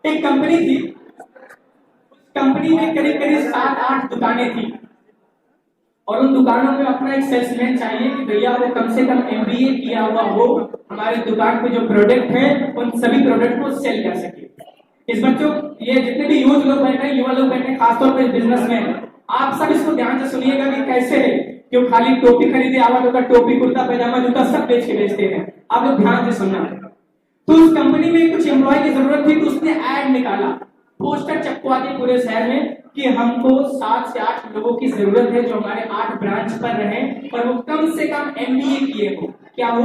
एक कंपनी थी, कंपनी में करीब करीब 7-8 दुकानें थी और उन दुकानों में अपना एक सेल्समैन चाहिए कि भैया वो कम से कम एमबीए किया हुआ हो, हमारे दुकान पे जो प्रोडक्ट है उन सभी प्रोडक्ट को सेल कर सके। इस बच्चों, ये जितने भी यूथ लोग बैठे हैं, युवा लोग बैठे हैं, खासतौर पर बिजनेसमैन, आप सब इसको ध्यान से सुनिएगा कि कैसे है। क्यों खाली टोपी खरीदे आवा लोग का टोपी कुर्ता पैजामा जूता सब बेच के बेचते हैं, आप लोग ध्यान से सुनना। तो उस कंपनी में कुछ एम्प्लॉय की जरूरत थी, तो उसने ऐड निकाला, पोस्टर चपकवा दी पूरे शहर में कि हमको 7 से 8 लोगों की जरूरत है जो हमारे 8 ब्रांच पर रहे और वो कम से कम एमबीए किए हो। क्या हो?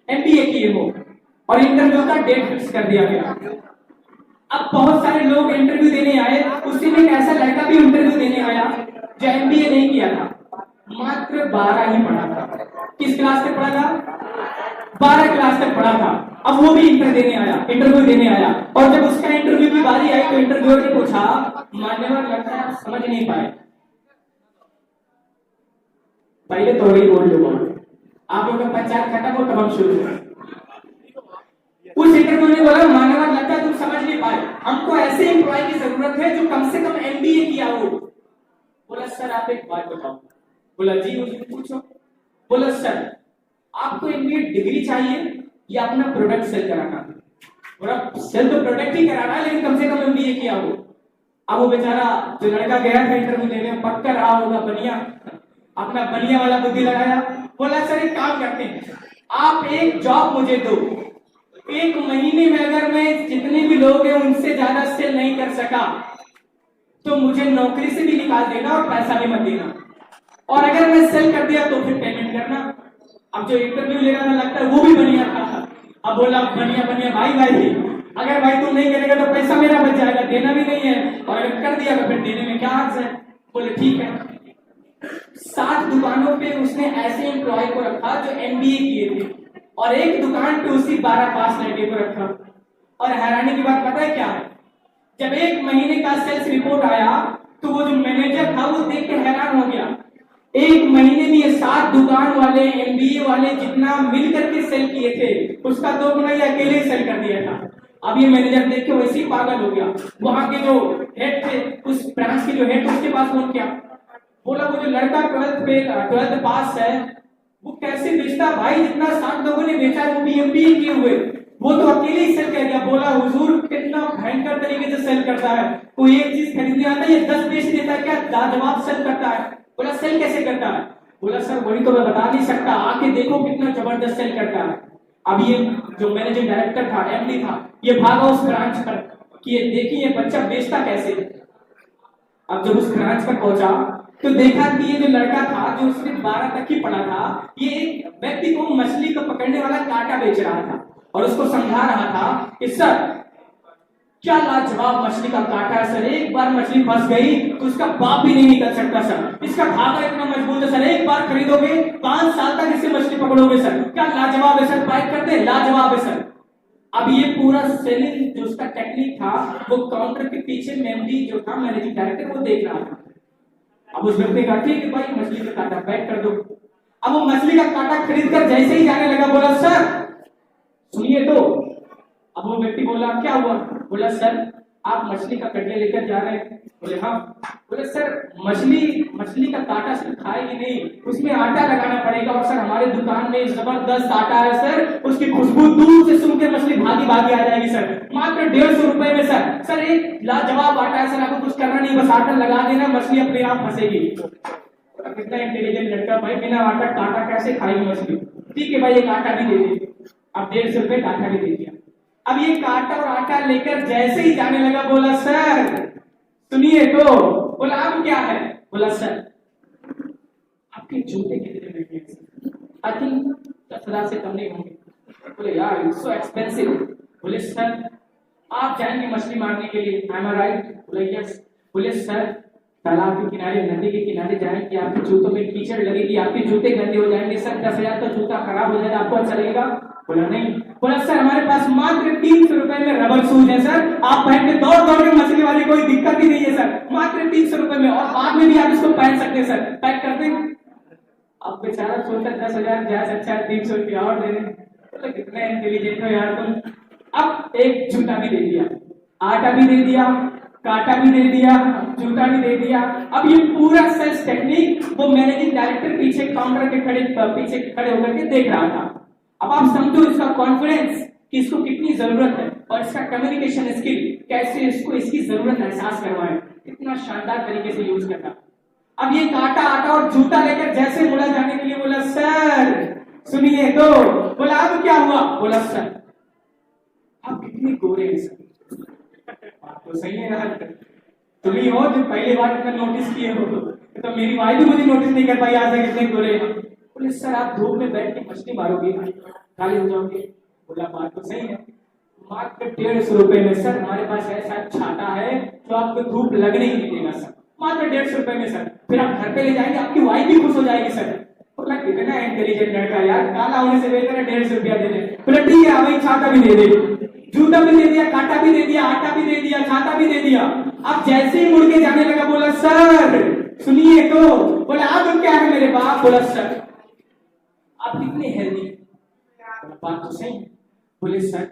एमबीए किए हो। और इंटरव्यू का डेट फिक्स कर दिया गया। अब बहुत सारे लोग इंटरव्यू देने आए, उसी में एक ऐसा लड़का भी इंटरव्यू देने आया जो एमबीए नहीं किया था, मात्र 12 ही पढ़ा था। किस क्लास तक पढ़ा था? 12 क्लास तक पढ़ा था। अब वो भी इंटरव्यू देने आया और जब उसका इंटरव्यू की बारी आई तो इंटरव्यूअर ने पूछा, मान्यवर लगता है आप समझ नहीं पाए। पहले तो वही बोल लो, आप लोग का पंचायत खत्म हो तब हम शुरू करें। उस इंटरव्यू ने बोला, मान्यवर लगता है तुम समझ नहीं पाए, हमको ऐसे एम्प्लॉय की जरूरत है जो कम से कम एमबीए किया हो। बोला सर आप एक बात बताओ। बोला जी मुझे पूछो। बोला सर आपको एमबीए डिग्री चाहिए या अपना प्रोडक्ट सेल कराना? बोला सेल तो प्रोडक्ट ही कराना है लेकिन कम से कम एमबीए किया हो। अब वो बेचारा जो लड़का गया था इंटरव्यू देने, पक्का रहा होगा बनिया, अपना बनिया वाला बुद्धि लगाया। बोला सर एक काम करते हैं, आप एक जॉब मुझे दो, 1 महीने में अगर मैं जितने भी लोग हैं उनसे ज्यादा सेल नहीं कर सका तो मुझे नौकरी से भी निकाल देना और पैसा भी मत देना, और अगर मैं सेल कर दिया तो फिर पेमेंट करना। अब जो इंटरव्यू लेगा ना लगता है वो भी बनिया था। अब बोला बनिया बनिया भाई अगर भाई तुम नहीं करेगा तो पैसा मेरा बच जाएगा, देना भी नहीं है, और अगर कर दिया तो फिर देने में क्या हर्ज है। बोले ठीक है। 7 दुकानों पे उसने ऐसे एम्प्लॉय को रखा जो एमबीए किए थे और एक दुकान पे उसी 12 पास लड़के को रखा। और हैरानी की बात पता है क्या है? जब 1 महीने का सेल्स रिपोर्ट आया तो वो जो मैनेजर था वो देख के हैरान हो गया। 1 महीने में ये 7 दुकान वाले एमबीए वाले जितना मिलकर के सेल किए थे उसका 2 गुना ये अकेले ही सेल कर दिया था। अब ये मैनेजर देख के वैसे ही पागल हो गया। वहां के जो हेड थे, उस ब्रांच के जो हेड, उसके पास फोन किया। बोला वो जो लड़का 12th पास है वो कैसे बेचता भाई, जितना 7 लोगों ने बेचा है वो भी एमबीए किए हुए, वो तो अकेले ही सेल कर दिया। बोला हुजूर कितना भयंकर तरीके से सेल करता है, कोई एक चीज खरीदने आता है ये 10 बेच देता है, क्या लाजवाब सेल करता है। बोला सेल कैसे करता है? बोला सर वही तो मैं बता नहीं सकता, आके देखो कितना जबरदस्त सेल करता है। अब ये जो मैनेजिंग डायरेक्टर था, एमडी था, ये भागा उस ब्रांच पर कि ये देखिए बच्चा बेचता कैसे। अब जब उस ब्रांच पर पहुंचा तो देखा कि ये जो लड़का था जो उसने 12 तक ही पढ़ा था, ये एक व्यक्ति को मछली को पकड़ने वाला कांटा बेच रहा था और उसको समझा रहा था कि सर क्या लाजवाब मछली का कांटा है सर, एक बार मछली फंस गई तो उसका बाप भी नहीं निकल सकता सर, इसका धागा इतना मजबूत है सर, एक बार खरीदोगे 5 साल तक इससे मछली पकड़ोगे सर, क्या लाजवाब है सर, बाइक करते लाजवाब है सर। अब ये पूरा सेलिंग जो उसका टेक्निक था वो काउंटर के पीछे मेमडी जो था मैनेजिंग डायरेक्टर वो देख रहा था। अब उस व्यक्ति का ठीक है भाई मछली का कांटा पैक कर दो। अब वो मछली का कांटा खरीद कर जैसे ही जाने लगा बोला सर सुनिए तो। अब वो व्यक्ति बोला क्या हुआ? बोला सर आप मछली का कटले लेकर जा रहे हैं? बोले हाँ। बोले सर मछली का कांटा सिर्फ खाएगी नहीं, उसमें आटा लगाना पड़ेगा, और सर हमारे दुकान में जबरदस्त आटा है सर, उसकी खुशबू दूर से सुन के मछली भागी भागी आ जाएगी सर, मात्र 150 रुपए में सर। सर एक लाजवाब आटा है सर, आपको कुछ करना नहीं, बस आटा लगा देना, मछली अपने आप फंसेगी। कितना इंटेलिजेंट लड़का भाई, बिना आटा कांटा कैसे खाएगी मछली? ठीक है भाई एक आटा भी दे दे। अब 150 रुपए का आटा भी दे दिया। अब ये कांटा और आटा लेकर जैसे ही जाने लगा बोला सर सुनिए तो। बोला अब क्या है? बोला सर आपके जूते कितने महंगे हैं? आई थिंक 10,000 से कम नहीं होंगे। बोले यार इट्स सो एक्सपेंसिव। बोले सर आप जाएंगे मछली मारने के लिए, आई एम राइट? बोले यस। बोले सर तालाब के किनारे नदी के किनारे जाएंगे, आपके जूतों में कीचड़ लगेगी, आपके जूते गंदे हो जाएंगे सर, 10,000 का जूता खराब हो जाएगा, आपको अच्छा लगेगा? बोला नहीं। बोला सर हमारे पास मात्र 300 रुपए में रबर शूज है सर, आप पहन के दौड़ दौड़ के मछली वाली कोई दिक्कत ही नहीं है सर, मात्र 300 रुपए में, और बाद में भी आप इसको पहन सकते हैं सर, पैक कर दें। अब बेचारा सोचा 10,000 जाए अच्छा 300 रुपया और दे दें। कितने इंटेलिजेंट हो यार तुम। अब एक जूता भी दे दिया। आटा भी दे दिया, काटा भी दे दिया, जूता भी दे दिया। अब ये पूरा सेल्स टेक्निक वो मैनेजिंग डायरेक्टर पीछे काउंटर के पीछे खड़े होकर के देख रहा था। अब आप समझो इसका कॉन्फिडेंस कि इसको कितनी जरूरत है और इसका कम्युनिकेशन स्किल कैसे इसको इसकी जरूरत एहसास करवाए, कितना शानदार तरीके से यूज करना। अब ये काटा आटा और जूता लेकर जैसे बोला जाने के लिए बोला सर सुनिए तो, बोला अब क्या हुआ, बोला सर आप कितने गोरे हैं सर। बात तो सही है यार, तुम ही हो जो पहली बार इतना नोटिस किए हो, तो मेरी वाइफ भी मुझे नोटिस नहीं कर पाई आज तक कितने गोरे हैं। बोले सर आप धूप में बैठ के मछली मारोगे काले हो जाओगे। बोला बात तो सही है, मात्र 150 रुपए में सर हमारे पास ऐसा छाता है जो आपको धूप लगने ही नहीं देगा सर, मात्र 150 रुपए में सर। फिर आप घर पे ले जाएंगे, आपकी वाइफ भी खुश हो जाएगी सर। बोला कितना इंटेलिजेंट लड़का यार, काला होने से बेहतर है 150 रुपया दे दे। बोला ठीक है भाई छाता भी दे दे, जूता भी दे दिया, काटा भी दे दिया, आटा भी दे दिया, छाता भी दे दिया। अब जैसे ही मुड़ के जाने लगा बोला सर सुनिए तो, बोला आप क्या है मेरे बाप। बोला सर आप कितने हेल्दी। बात तो सही है। बोले सर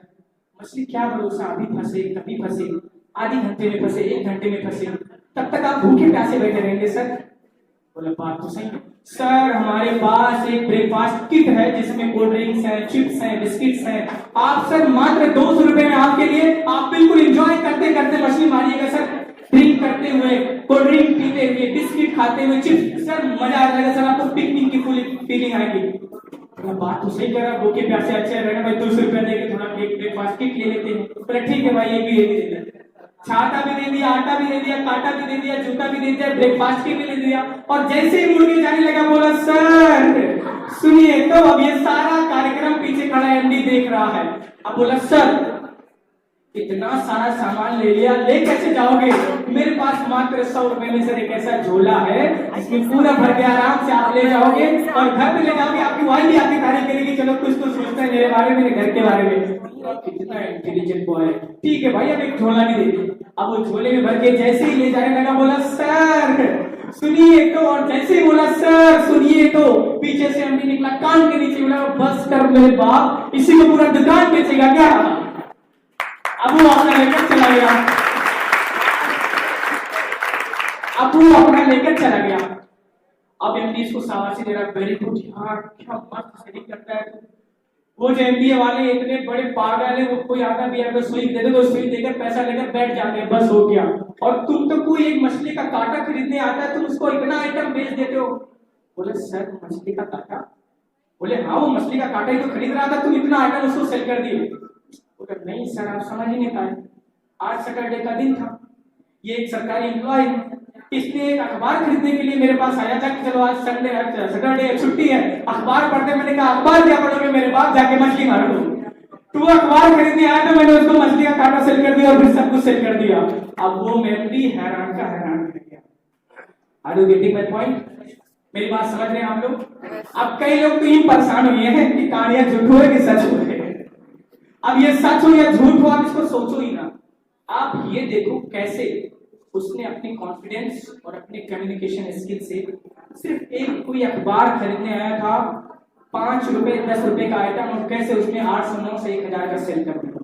मछली क्या भरोसा, अभी फंसे कभी फंसे, आधे घंटे में फंसे 1 घंटे में फंसे, तब तक आप भूखे प्यासे बैठे रहेंगे सर। बोला बात तो सही है सर, हमारे पास एक ब्रेकफास्ट किट है जिसमें कोल्ड ड्रिंक्स है, चिप्स है, बिस्किट्स है। आप सर मात्र 200 रुपए में आपके लिए आप बिल्कुल एंजॉय करते करते मछली मारिएगा सर, ड्रिंक करते हुए, कोल्ड ड्रिंक पीते हुए, बिस्किट खाते हुए, चिप्स, सर मजा आ जाएगा सर, आपको पिकनिक की फुल फीलिंग आएगी। बात तो सही कर रहा, भूखे प्यासे अच्छे रहना भाई, 200 रुपया देके थोड़ा ब्रेकफास्ट किट ले लेते हैं। बोला ठीक है भाई ये भी दे देना। छाता भी दे दिया, आटा भी दे दिया, काटा भी दे दिया, जूता भी दे दिया, ब्रेकफास्ट की भी दे दिया। और जैसे ही मुड़ के जाने लगा बोला सर सुनिए तो, अब ये सारा कार्यक्रम पीछे खड़ा एमडी देख रहा है। अब बोला सर इतना सारा सामान ले लिया, ले कैसे जाओगे। मेरे पास मात्र 100 रुपए में सर एक ऐसा झोला है जिसमें पूरा भर के आराम से आप ले जाओगे और घर में ले जाओगे, आपकी वाइफ भी आपकी तारीफ करेगी, चलो कुछ तो सोचता है मेरे बारे में, मेरे घर के बारे में। कितना इंटेलिजेंट बॉय है। ठीक है भाई अब एक झोला भी दे दिया। अब वो झोले में भर के जैसे ही ले जाने लगा बोला सर सुनिए तो, और जैसे ही बोला सर सुनिए तो पीछे से एमडी निकला कान के नीचे, बोला बस कर मेरे बाप, इसी को पूरा दुकान बेचेगा क्या। अब वो अपना लेकर चला गया, अब वो अपना लेकर चला गया। अब एमडी इसको शाबाशी दे रहा, वेरी गुड यार क्या मस्त सेटिंग करता है तू। वो जो एमबीए वाले इतने बड़े पागल है, वो कोई आता भी है तो सुई दे दे तो सुई देकर पैसा लेकर बैठ जाते हैं, बस हो गया। और तुम तो कोई एक मछली का कांटा खरीदने आता है, तुम उसको इतना आइटम बेच देते हो। बोले सर मछली का कांटा। बोले हाँ वो मछली का कांटा ही तो खरीद रहा था, तुम इतना आइटम उसको सेल कर दिए। बोले नहीं सर आप समझ ही नहीं पाए, आज सैटरडे का दिन था, ये एक सरकारी एम्प्लॉय है, इसने एक अखबार खरीदने के लिए मेरे पास आया था कि चलो आज संडे है, सैटरडे छुट्टी है, अखबार पढ़ते। मैंने कहा अखबार क्या पढ़ोगे मेरे बाप, जाके मछली मारो। तू अखबार खरीदने आया तो मैंने उसको मछली का कांटा सेल कर दिया और फिर सब कुछ सेल कर दिया। अब वो मेमोरी हैरान का हैरान रह गया। Are you getting my point? मेरी बात समझ रहे हैं आप लोग? अब कई लोग तो ये परेशान हुए हैं कि कहानियां झूठ हो कि सच हो। अब ये सच हो या झूठ हो आप इसको सोचो ही ना, आप ये देखो कैसे उसने अपने कॉन्फिडेंस और अपने कम्युनिकेशन स्किल से सिर्फ एक कोई अखबार खरीदने आया था, 5 रुपए 10 रुपए का आइटम, और कैसे उसने 800 900 1000 का सेल कर दिया।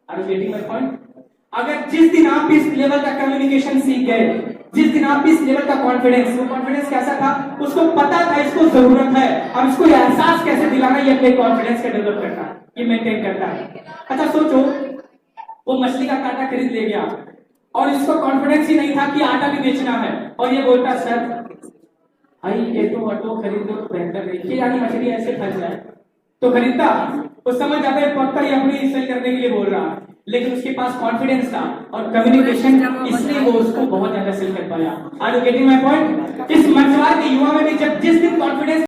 Are you getting my point? अगर जिस दिन आप इस लेवल का कम्युनिकेशन सीख गए, जिस दिन आप इस लेवल का कॉन्फिडेंस, वो कॉन्फिडेंस कैसा था, उसको पता था इसको जरूरत है, अब इसको एहसास कैसे दिलाना, ये अपने कॉन्फिडेंस का डेवलप करता है, ये मेंटेन करता है। अच्छा सोचो वो मछली का कांटा खरीद ले गया और इसको कॉन्फिडेंस ही नहीं था कि आटा भी बेचना है, और ये बोलता सर भाई ये तो ऑटो खरीद लो तो बेहतर है, ये यानी मछली ऐसे फंस जाए तो खरीदता। उस समझ जाता है पक्का ही अपनी सही करने के लिए बोल रहा है, लेकिन उसके पास कॉन्फिडेंस था और कम्युनिकेशन, इसलिए वो उसको बहुत ज्यादा सेल कर पाया। Are you getting my point? इस मछुआरे के युवा में भी जब जिस दिन कॉन्फिडेंस